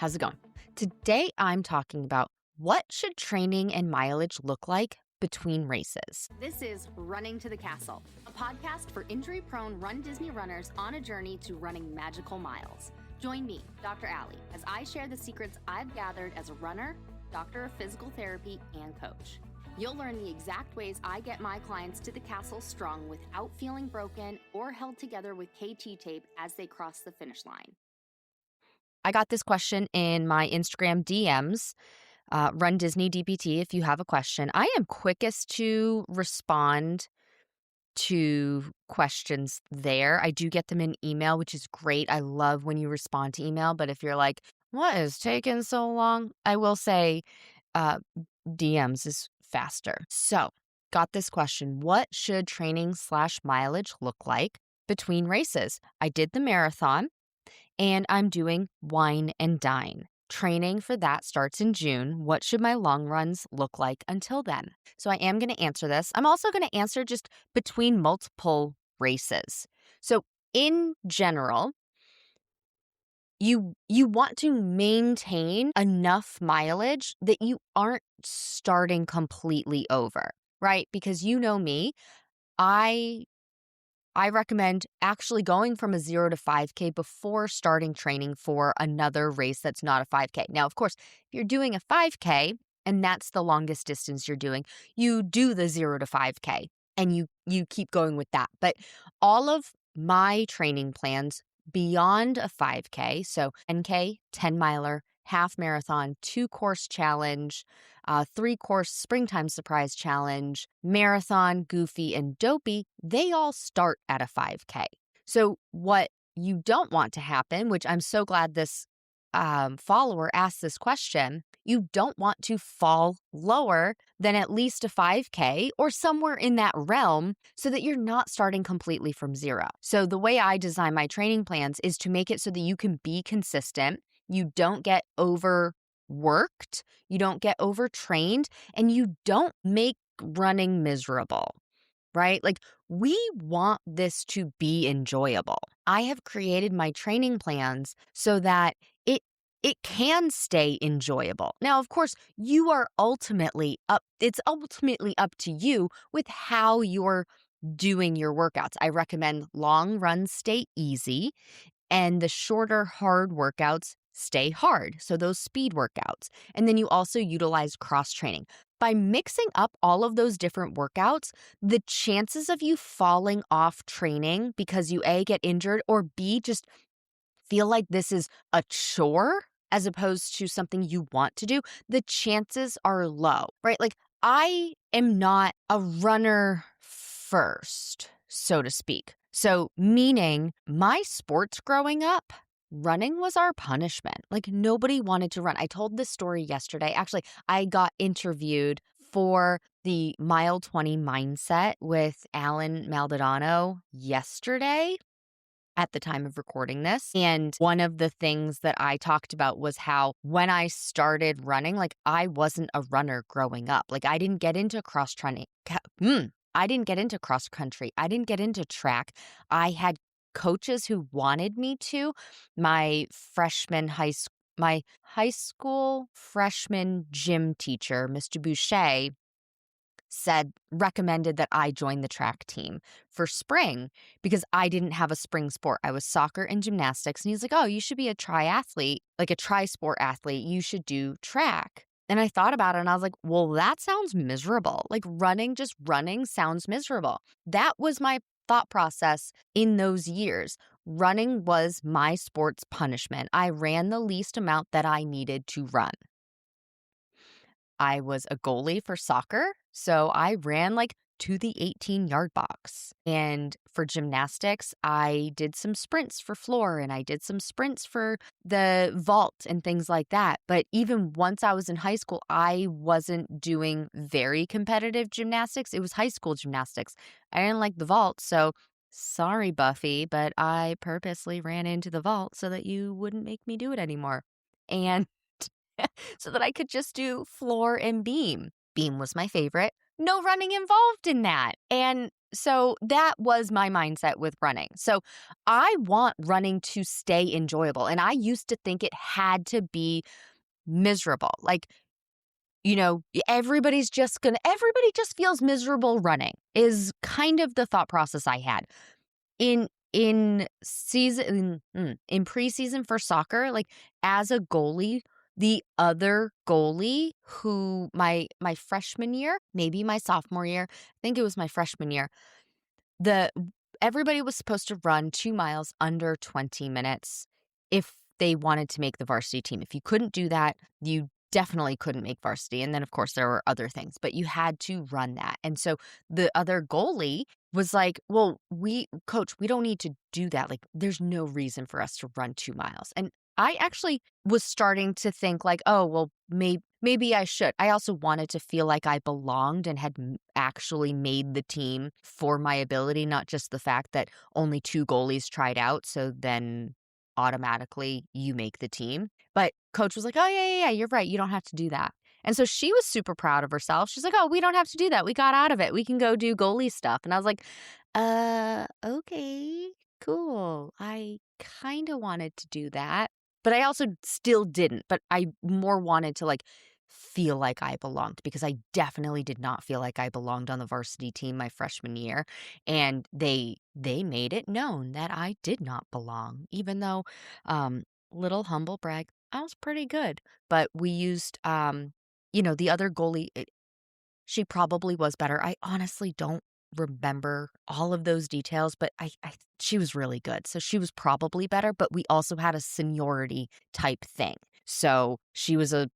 How's it going? Today I'm talking about what should training and mileage look like between races. This is Running to the Castle, a podcast for injury-prone RunDisney runners on a journey to running magical miles. Join me, Dr. Allie, as I share the secrets I've gathered as a runner, doctor of physical therapy, and coach. You'll learn the exact ways I get my clients to the castle strong without feeling broken or held together with KT tape as they cross the finish line. I got this question in my Instagram DMs, runDisney DPT, if you have a question. I am quickest to respond to questions there. I do get them in email, which is great. I love when you respond to email. But if you're like, what is taking so long? I will say DMs is faster. So got this question. What should training/mileage look like between races? I did the marathon. And I'm doing Wine and Dine. Training for that starts in June. What should my long runs look like until then? So I am going to answer this. I'm also going to answer just between multiple races. So in general, you want to maintain enough mileage that you aren't starting completely over, right? Because you know me, I recommend actually going from a 0 to 5K before starting training for another race that's not a 5K. Now, of course, if you're doing a 5K and that's the longest distance you're doing, you do the 0 to 5K and you keep going with that. But all of my training plans beyond a 5K, so 10K, 10 miler, half marathon, 2-course challenge, 3-course springtime surprise challenge, marathon, goofy, and dopey, they all start at a 5K. So what you don't want to happen, which I'm so glad this follower asked this question, you don't want to fall lower than at least a 5K or somewhere in that realm so that you're not starting completely from zero. So the way I design my training plans is to make it so that you can be consistent. You don't get overworked, you don't get overtrained, and you don't make running miserable, right? Like, we want this to be enjoyable. I have created my training plans so that it can stay enjoyable. Now, of course, it's ultimately up to you with how you're doing your workouts. I recommend long runs stay easy and the shorter, hard workouts stay hard. So those speed workouts. And then you also utilize cross training. By mixing up all of those different workouts, the chances of you falling off training because you A, get injured, or B, just feel like this is a chore as opposed to something you want to do, the chances are low, right? Like, I am not a runner first, so to speak. So meaning my sports growing up, running was our punishment. Like, nobody wanted to run. I told this story yesterday. Actually, I got interviewed for the Mile 20 Mindset with Alan Maldonado yesterday at the time of recording this. And one of the things that I talked about was how when I started running, like, I wasn't a runner growing up. Like, I didn't get into cross training. I didn't get into cross country. I didn't get into track. I had coaches who wanted me to. My high school freshman gym teacher, Mr. Boucher, recommended that I join the track team for spring because I didn't have a spring sport. I was soccer and gymnastics. And he's like, oh, you should be a triathlete, like a tri-sport athlete. You should do track. And I thought about it and I was like, well, that sounds miserable. Like, just running sounds miserable. That was my thought process in those years. Running was my sports punishment. I ran the least amount that I needed to run. I was a goalie for soccer, so I ran like to the 18-yard box. And for gymnastics, I did some sprints for floor and I did some sprints for the vault and things like that. But even once I was in high school, I wasn't doing very competitive gymnastics. It was high school gymnastics. I didn't like the vault, so sorry, Buffy, but I purposely ran into the vault so that you wouldn't make me do it anymore. And so that I could just do floor and beam. Beam was my favorite. No running involved in that. And So that was my mindset with running. So I want running to stay enjoyable. And I used to think it had to be miserable. Like, everybody just feels miserable running is kind of the thought process I had. In preseason for soccer, like as a goalie, the other goalie who my freshman year, maybe my sophomore year, I think it was my freshman year, the everybody was supposed to run 2 miles under 20 minutes if they wanted to make the varsity team. If you couldn't do that, you definitely couldn't make varsity. And then, of course, there were other things, but you had to run that. And so the other goalie was like, well, coach, we don't need to do that. Like, there's no reason for us to run 2 miles. And I actually was starting to think like, oh, well, maybe I should. I also wanted to feel like I belonged and had actually made the team for my ability, not just the fact that only 2 goalies tried out. So then automatically you make the team. But coach was like, oh, yeah, you're right. You don't have to do that. And so she was super proud of herself. She's like, oh, we don't have to do that. We got out of it. We can go do goalie stuff. And I was like, okay, cool. I kind of wanted to do that. But I also still didn't. But I more wanted to like feel like I belonged because I definitely did not feel like I belonged on the varsity team my freshman year. And they made it known that I did not belong, even though, little humble brag, I was pretty good. But we used, the other goalie, she probably was better. I honestly don't remember all of those details, but she was really good. So she was probably better, but we also had a seniority type thing. So she was a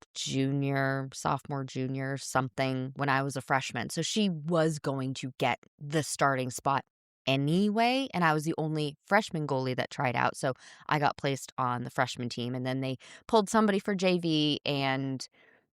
sophomore, junior, something when I was a freshman. So she was going to get the starting spot anyway. And I was the only freshman goalie that tried out. So I got placed on the freshman team. And then they pulled somebody for JV, and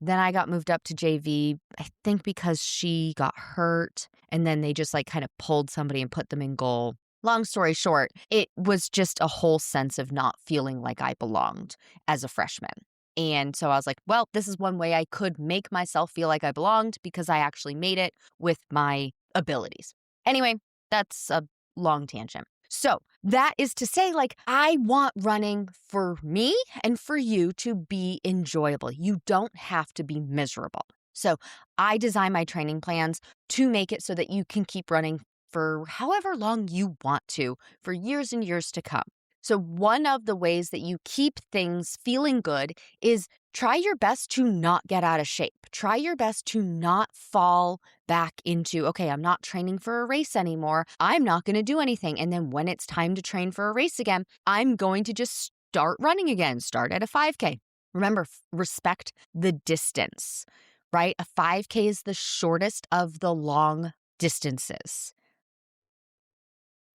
then I got moved up to JV, I think because she got hurt, and then they just like kind of pulled somebody and put them in goal. Long story short, it was just a whole sense of not feeling like I belonged as a freshman. And so I was like, well, this is one way I could make myself feel like I belonged because I actually made it with my abilities. Anyway, that's a long tangent. So that is to say, like, I want running for me and for you to be enjoyable. You don't have to be miserable. So I design my training plans to make it so that you can keep running for however long you want to, for years and years to come. So one of the ways that you keep things feeling good is try your best to not get out of shape. Try your best to not fall back into, okay, I'm not training for a race anymore. I'm not going to do anything. And then when it's time to train for a race again, I'm going to just start running again, start at a 5K. Remember, respect the distance, right? A 5K is the shortest of the long distances.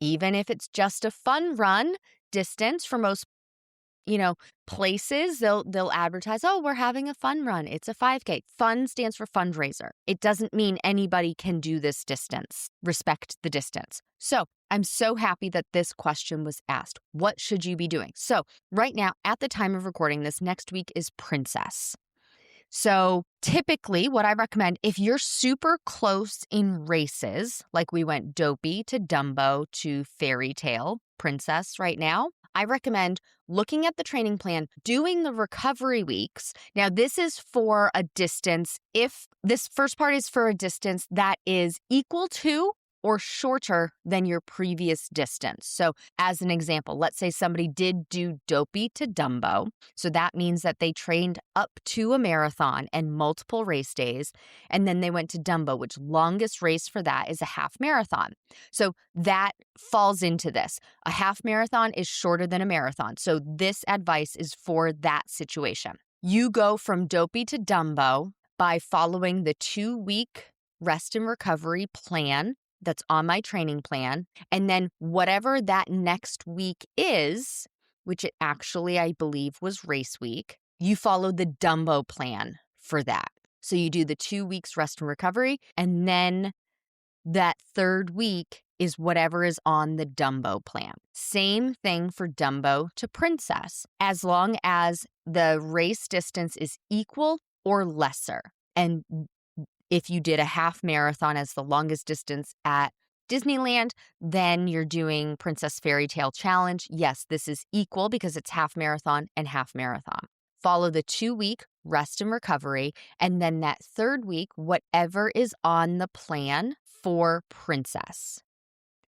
Even if it's just a fun run distance for most, places, they'll advertise, oh, we're having a fun run. It's a 5K. Fun stands for fundraiser. It doesn't mean anybody can do this distance. Respect the distance. So I'm so happy that this question was asked. What should you be doing? So right now, at the time of recording this, next week is Princess. So typically what I recommend, if you're super close in races, like we went Dopey to Dumbo to Fairy Tale Princess right now, I recommend looking at the training plan, doing the recovery weeks. Now, this is for a distance. If this first part is for a distance that is equal to or shorter than your previous distance. So as an example, let's say somebody did do Dopey to Dumbo. So that means that they trained up to a marathon and multiple race days. And then they went to Dumbo, which longest race for that is a half marathon. So that falls into this. A half marathon is shorter than a marathon. So this advice is for that situation. You go from Dopey to Dumbo by following the 2-week rest and recovery plan that's on my training plan. And then whatever that next week is, which it actually, I believe, was race week, you follow the Dumbo plan for that. So you do the 2 weeks rest and recovery, and then that third week is whatever is on the Dumbo plan. Same thing for Dumbo to Princess, as long as the race distance is equal or lesser. And if you did a half marathon as the longest distance at Disneyland, then you're doing Princess Fairy Tale Challenge. Yes, this is equal because it's half marathon and half marathon. Follow the 2-week rest and recovery, and then that 3rd week, whatever is on the plan for Princess,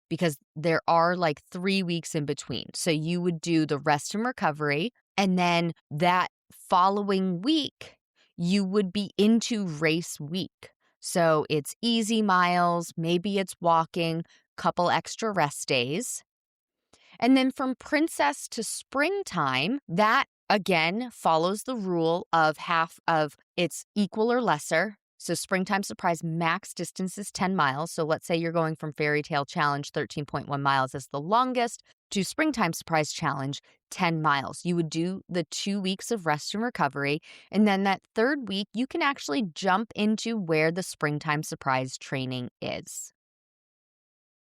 because there are like 3 weeks in between. So you would do the rest and recovery, and then that following week, you would be into race week. So it's easy miles, maybe it's walking, couple extra rest days. And then from Princess to Springtime, that again follows the rule of half of it's equal or lesser. So Springtime Surprise max distance is 10 miles. So let's say you're going from Fairy Tale Challenge 13.1 miles as the longest to Springtime Surprise Challenge 10 miles. You would do the 2 weeks of rest and recovery. And then that 3rd week, you can actually jump into where the Springtime Surprise training is.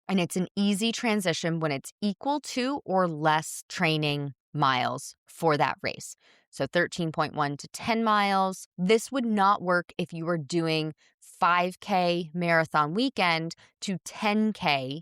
And it's an easy transition when it's equal to or less training miles for that race. So 13.1 to 10 miles. This would not work if you were doing 5K marathon weekend to 10K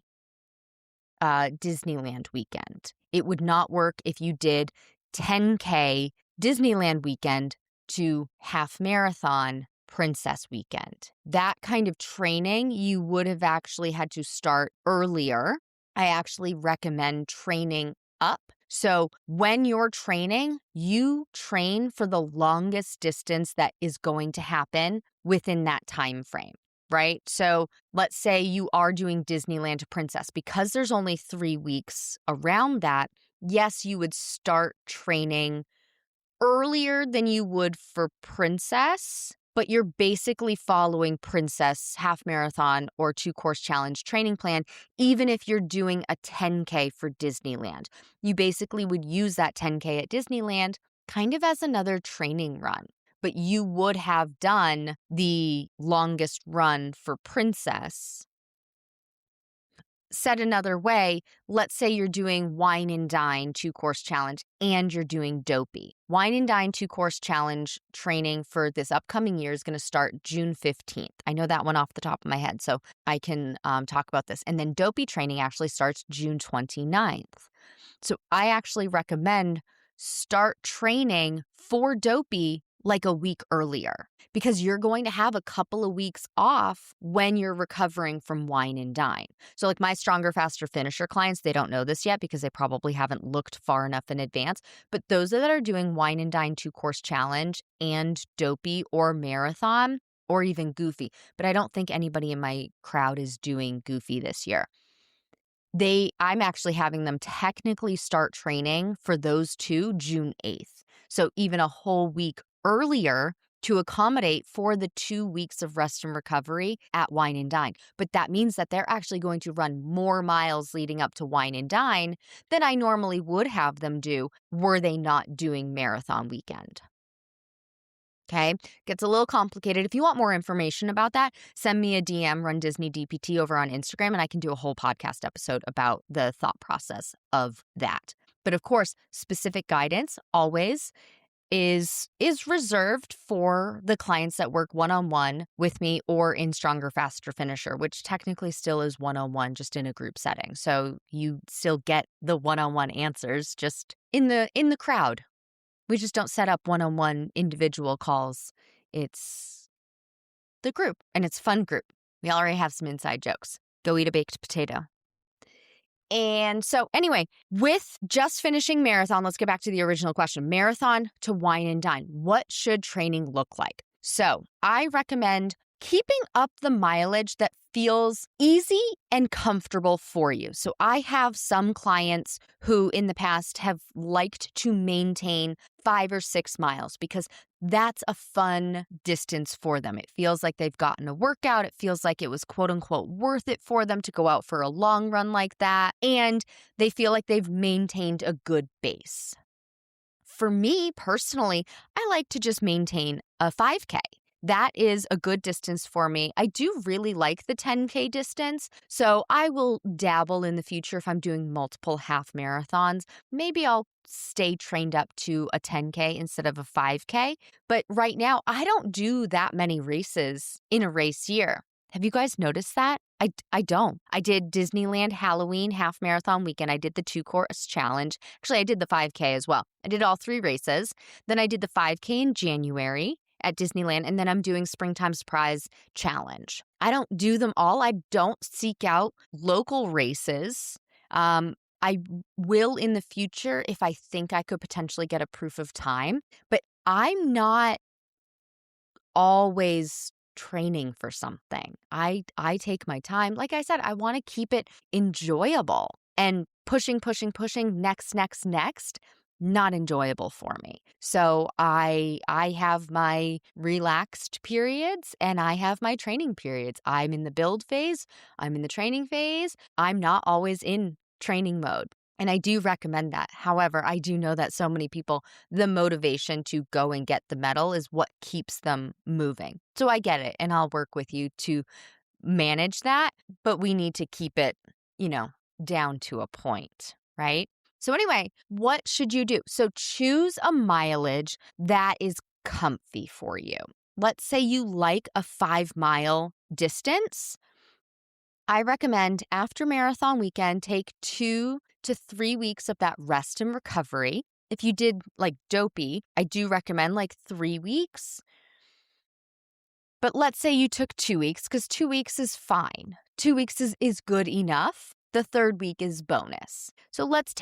Disneyland weekend. It would not work if you did 10K Disneyland weekend to half marathon Princess weekend. That kind of training, you would have actually had to start earlier. I actually recommend training up. So when you're training, you train for the longest distance that is going to happen within that time frame, right? So let's say you are doing Disneyland to Princess. Because there's only 3 weeks around that, yes, you would start training earlier than you would for Princess, but you're basically following Princess half marathon or 2-course challenge training plan, even if you're doing a 10K for Disneyland. You basically would use that 10K at Disneyland kind of as another training run, but you would have done the longest run for Princess. Said another way, let's say you're doing Wine and Dine 2-course challenge and you're doing Dopey. Wine and Dine 2-course challenge training for this upcoming year is going to start June 15th. I know that one off the top of my head, so I can talk about this. And then Dopey training actually starts June 29th. So I actually recommend start training for Dopey like a week earlier, because you're going to have a couple of weeks off when you're recovering from Wine and Dine. So like my Stronger, Faster, Finisher clients, they don't know this yet because they probably haven't looked far enough in advance. But those that are doing Wine and Dine 2-course challenge and Dopey or Marathon or even Goofy, but I don't think anybody in my crowd is doing Goofy this year. I'm actually having them technically start training for those two June 8th. So even a whole week earlier to accommodate for the 2 weeks of rest and recovery at Wine and Dine. But that means that they're actually going to run more miles leading up to Wine and Dine than I normally would have them do were they not doing marathon weekend. Okay, gets a little complicated. If you want more information about that, send me a DM, runDisney DPT over on Instagram, and I can do a whole podcast episode about the thought process of that. But of course, specific guidance always is reserved for the clients that work one-on-one with me or in Stronger, Faster, Finisher, which technically still is one-on-one, just in a group setting. So you still get the one-on-one answers just in the crowd. We just don't set up one-on-one individual calls. It's the group, and it's fun group. We already have some inside jokes. Go eat a baked potato. And so anyway, with just finishing marathon, let's get back to the original question. Marathon to Wine and Dine. What should training look like? So I recommend keeping up the mileage that feels easy and comfortable for you. So I have some clients who in the past have liked to maintain 5 or 6 miles because that's a fun distance for them. It feels like they've gotten a workout. It feels like it was quote unquote worth it for them to go out for a long run like that. And they feel like they've maintained a good base. For me personally, I like to just maintain a 5K. That is a good distance for me. I do really like the 10K distance, so I will dabble in the future if I'm doing multiple half marathons. Maybe I'll stay trained up to a 10K instead of a 5K. But right now, I don't do that many races in a race year. Have you guys noticed that? I don't. I did Disneyland Halloween half marathon weekend. I did the 2-course challenge. Actually, I did the 5K as well. I did all 3 races. Then I did the 5K in January at Disneyland, and then I'm doing Springtime Surprise Challenge. I don't do them all. I don't seek out local races. I will in the future if I think I could potentially get a proof of time, but I'm not always training for something. I take my time. Like I said, I want to keep it enjoyable, and pushing, next, not enjoyable for me. So I have my relaxed periods and I have my training periods. I'm in the build phase, I'm in the training phase. I'm not always in training mode. And I do recommend that. However, I do know that so many people, the motivation to go and get the medal is what keeps them moving. So I get it, and I'll work with you to manage that, but we need to keep it, down to a point, right? So anyway, what should you do? So choose a mileage that is comfy for you. Let's say you like a 5-mile distance. I recommend after marathon weekend, take 2 to 3 weeks of that rest and recovery. If you did like dopey, I do recommend like 3 weeks. But let's say you took 2 weeks, because 2 weeks is fine. 2 weeks is good enough. The 3rd week is bonus. So let's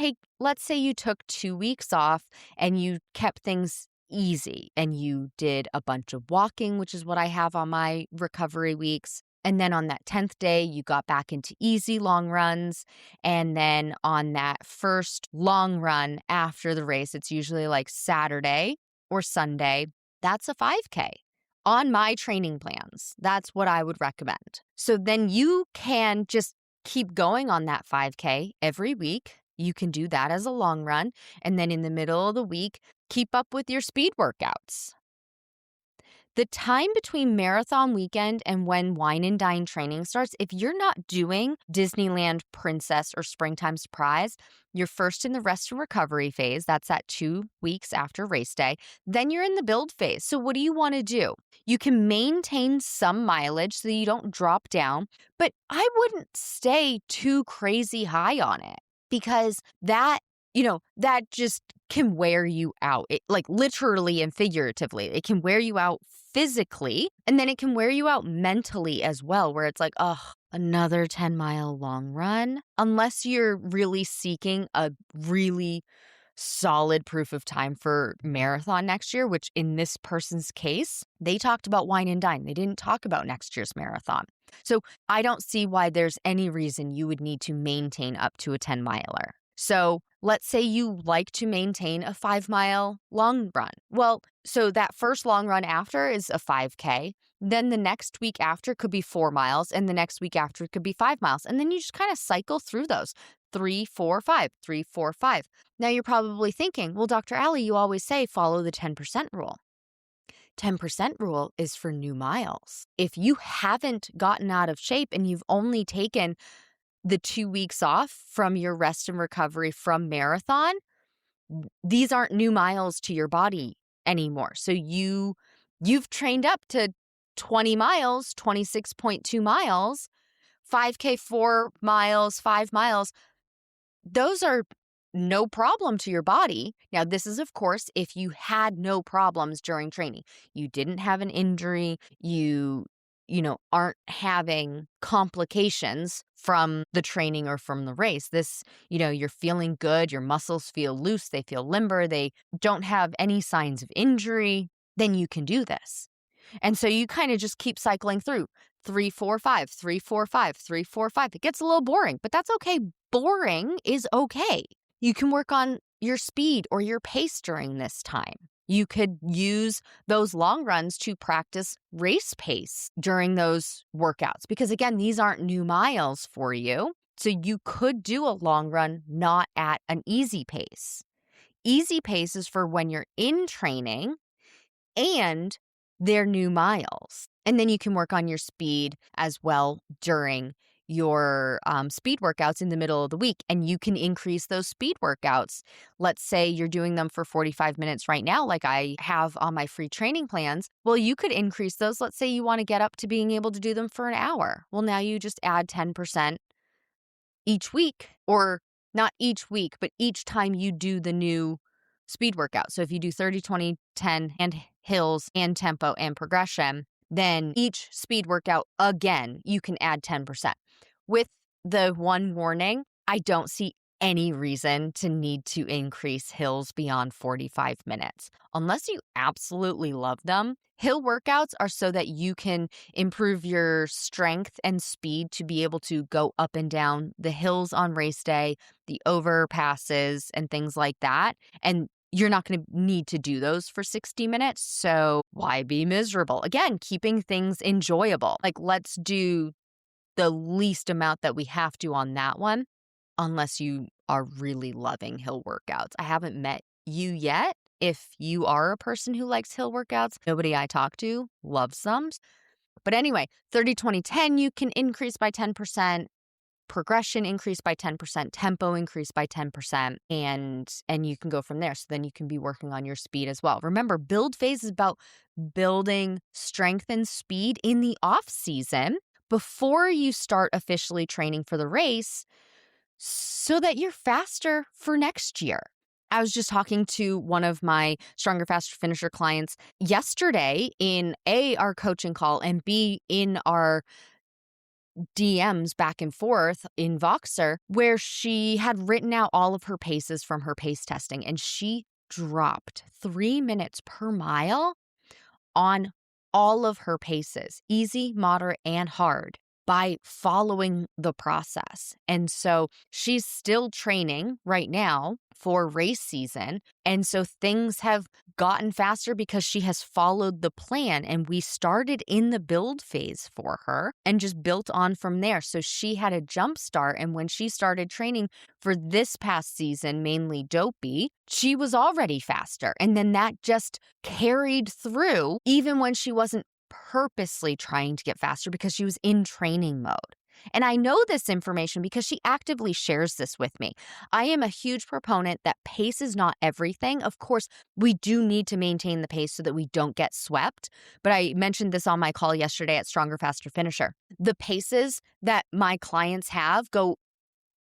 say you took 2 weeks off and you kept things easy and you did a bunch of walking, which is what I have on my recovery weeks. And then on that 10th day, you got back into easy long runs. And then on that first long run after the race, it's usually like Saturday or Sunday. That's a 5K. On my training plans, that's what I would recommend. So then you can just keep going on that 5K every week. You can do that as a long run. And then in the middle of the week, keep up with your speed workouts. The time between marathon weekend and when Wine and Dine training starts, if you're not doing Disneyland Princess or Springtime Surprise, you're first in the rest and recovery phase. That's at 2 weeks after race day. Then you're in the build phase. So what do you want to do? You can maintain some mileage so you don't drop down, but I wouldn't stay too crazy high on it, because that just can wear you out. It, like literally and figuratively, it can wear you out physically, and then it can wear you out mentally as well, where it's like, oh, another 10-mile long run. Unless you're really seeking a really solid proof of time for marathon next year, which in this person's case, they talked about Wine and Dine. They didn't talk about next year's marathon. So I don't see why there's any reason you would need to maintain up to a 10-miler. So let's say you like to maintain a 5-mile long run. Well, so that first long run after is a 5K. Then the next week after could be 4 miles, and the next week after could be 5 miles. And then you just kind of cycle through those 3, 4, 5, 3, 4, 5. Now you're probably thinking, well, Dr. Allie, you always say follow the 10% rule. 10% rule is for new miles. If you haven't gotten out of shape and you've only taken the 2 weeks off from your rest and recovery from marathon, these aren't new miles to your body anymore. So you've trained up to 20 miles, 26.2 miles, 5K, 4 miles, 5 miles. Those are no problem to your body. Now, this is, of course, if you had no problems during training. You didn't have an injury, you aren't having complications from the training or from the race. This, you're feeling good, your muscles feel loose, they feel limber, they don't have any signs of injury, then you can do this. And so you kind of just keep cycling through 3, 4, 5, 3, 4, 5, 3, 4, 5. It gets a little boring, but that's okay. Boring is okay. You can work on your speed or your pace during this time. You could use those long runs to practice race pace during those workouts, because again, these aren't new miles for you. So you could do a long run not at an easy pace. Easy pace is for when you're in training and they're new miles. And then you can work on your speed as well during your speed workouts in the middle of the week, and you can increase those speed workouts. Let's say you're doing them for 45 minutes right now, like I have on my free training plans. Well, you could increase those. Let's say you want to get up to being able to do them for an hour. Well, now you just add 10% each week, or not each week, but each time you do the new speed workout. So if you do 30, 20, 10 and hills and tempo and progression, then each speed workout again, you can add 10%. With the one warning, I don't see any reason to need to increase hills beyond 45 minutes. Unless you absolutely love them, hill workouts are so that you can improve your strength and speed to be able to go up and down the hills on race day, the overpasses and things like that. And you're not going to need to do those for 60 minutes. So why be miserable? Again, keeping things enjoyable. Like, let's do the least amount that we have to on that one, unless you are really loving hill workouts. I haven't met you yet. If you are a person who likes hill workouts, nobody I talk to loves them. But anyway, 30, 20, 10, you can increase by 10%. Progression increase by 10%, tempo increase by 10%, and you can go from there. So then you can be working on your speed as well. Remember, build phase is about building strength and speed in the off season before you start officially training for the race, so that you're faster for next year. I was just talking to one of my Stronger, Faster Finisher clients yesterday in our coaching call, and B, in our DMs back and forth in Voxer, where she had written out all of her paces from her pace testing, and she dropped 3 minutes per mile on all of her paces, easy, moderate, and hard, by following the process. And so she's still training right now for race season. And so things have gotten faster because she has followed the plan. And we started in the build phase for her and just built on from there. So she had a jump start. And when she started training for this past season, mainly dopey, she was already faster. And then that just carried through even when she wasn't purposely trying to get faster, because she was in training mode. And I know this information because she actively shares this with me. I am a huge proponent that pace is not everything. Of course, we do need to maintain the pace so that we don't get swept. But I mentioned this on my call yesterday at Stronger, Faster Finisher. The paces that my clients have go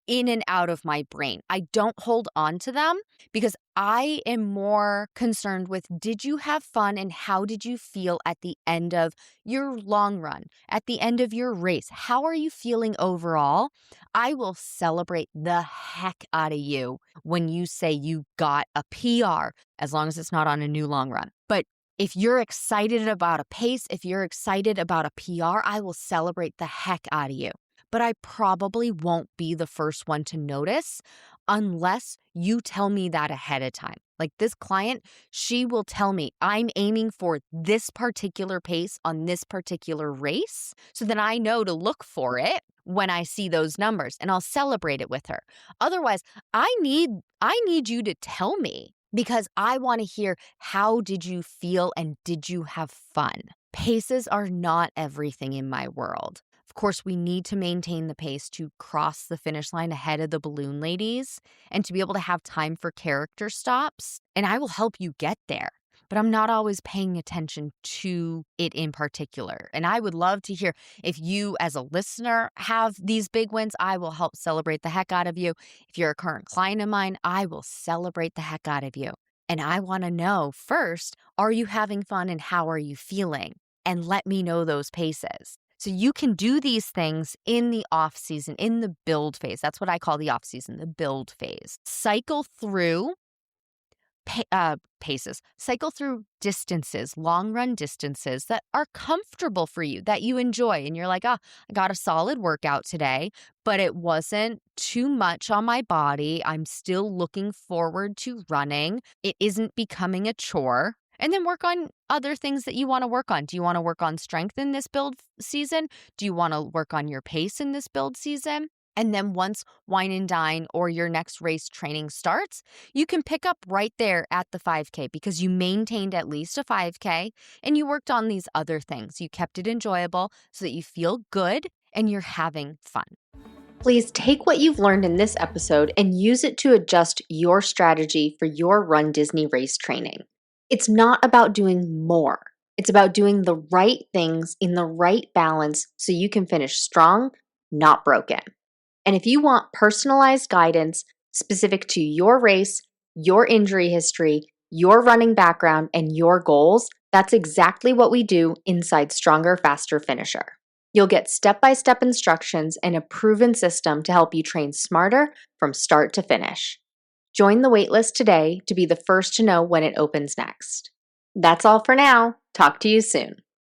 in and out of my brain. I don't hold on to them because I am more concerned with, did you have fun and how did you feel at the end of your long run, at the end of your race? How are you feeling overall? I will celebrate the heck out of you when you say you got a PR, as long as it's not on a new long run. But if you're excited about a pace, if you're excited about a PR, I will celebrate the heck out of you. But I probably won't be the first one to notice unless you tell me that ahead of time. Like this client, she will tell me, I'm aiming for this particular pace on this particular race, so then I know to look for it when I see those numbers, and I'll celebrate it with her. Otherwise, I need you to tell me, because I want to hear, how did you feel and did you have fun? Paces are not everything in my world. Of course, we need to maintain the pace to cross the finish line ahead of the balloon ladies and to be able to have time for character stops. And I will help you get there, but I'm not always paying attention to it in particular. And I would love to hear if you as a listener have these big wins. I will help celebrate the heck out of you. If you're a current client of mine, I will celebrate the heck out of you. And I want to know first, are you having fun and how are you feeling? And let me know those paces. So you can do these things in the off season, in the build phase. That's what I call the off season, the build phase. Cycle through paces, cycle through distances, long run distances that are comfortable for you, that you enjoy. And you're like, I got a solid workout today, but it wasn't too much on my body. I'm still looking forward to running. It isn't becoming a chore. And then work on other things that you want to work on. Do you want to work on strength in this build season? Do you want to work on your pace in this build season? And then once Wine and Dine or your next race training starts, you can pick up right there at the 5K, because you maintained at least a 5K and you worked on these other things. You kept it enjoyable so that you feel good and you're having fun. Please take what you've learned in this episode and use it to adjust your strategy for your Run Disney race training. It's not about doing more. It's about doing the right things in the right balance so you can finish strong, not broken. And if you want personalized guidance specific to your race, your injury history, your running background, and your goals, that's exactly what we do inside Stronger, Faster, Finisher. You'll get step-by-step instructions and a proven system to help you train smarter from start to finish. Join the waitlist today to be the first to know when it opens next. That's all for now. Talk to you soon.